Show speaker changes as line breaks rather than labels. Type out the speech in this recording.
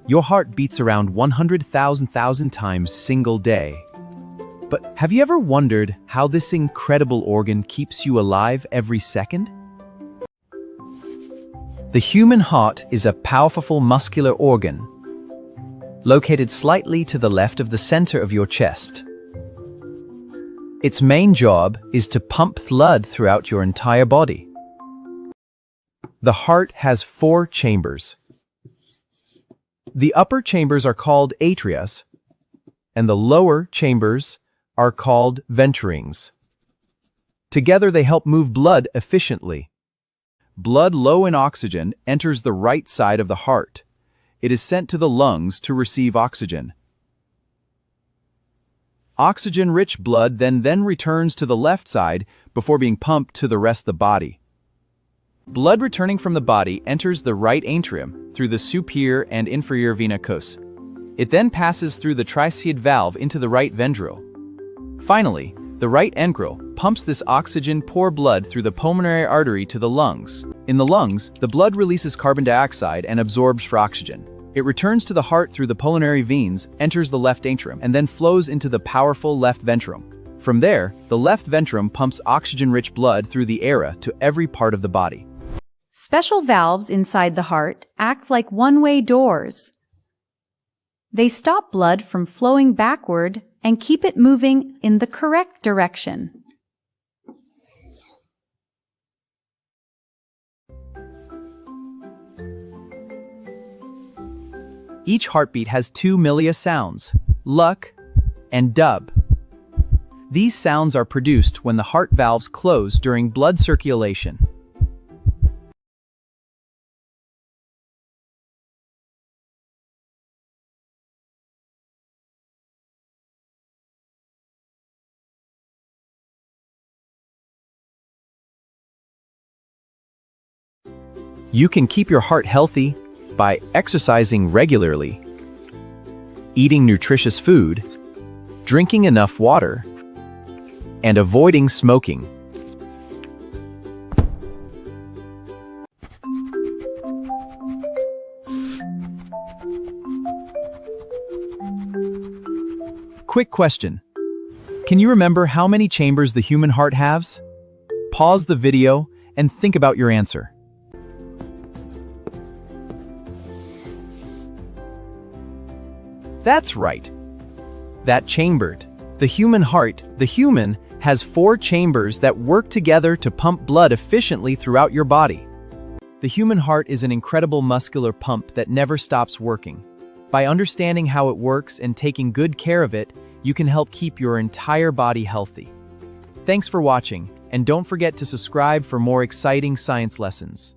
Your heart beats around 100,000 times single day. But have you ever wondered how this incredible organ keeps you alive every second? The human heart is a powerful muscular organ, located slightly to the left of the center of your chest. Its main job is to pump blood throughout your entire body. The heart has 4 chambers. The upper chambers are called atria, and the lower chambers are called ventrings. Together they help move blood efficiently. Blood low in oxygen enters the right side of the heart. It is sent to the lungs to receive oxygen. Oxygen-rich blood then returns to the left side before being pumped to the rest of the body. Blood returning from the body enters the right atrium through the superior and inferior vena cava. It then passes through the tricuspid valve into the right ventricle. Finally, the right ventricle pumps this oxygen-poor blood through the pulmonary artery to the lungs. In the lungs, the blood releases carbon dioxide and absorbs for oxygen. It returns to the heart through the pulmonary veins, enters the left atrium, and then flows into the powerful left ventricle. From there, the left ventricle pumps oxygen-rich blood through the aorta to every part of the body.
Special valves inside the heart act like one-way doors. They stop blood from flowing backward and keep it moving in the correct direction.
Each heartbeat has 2 milia sounds, Lub and Dub. These sounds are produced when the heart valves close during blood circulation. You can keep your heart healthy by exercising regularly, eating nutritious food, drinking enough water, and avoiding smoking. Quick question. Can you remember how many chambers the human heart has? Pause the video and think about your answer. That's right. The human heart, has 4 chambers that work together to pump blood efficiently throughout your body. The human heart is an incredible muscular pump that never stops working. By understanding how it works and taking good care of it, you can help keep your entire body healthy. Thanks for watching, and don't forget to subscribe for more exciting science lessons.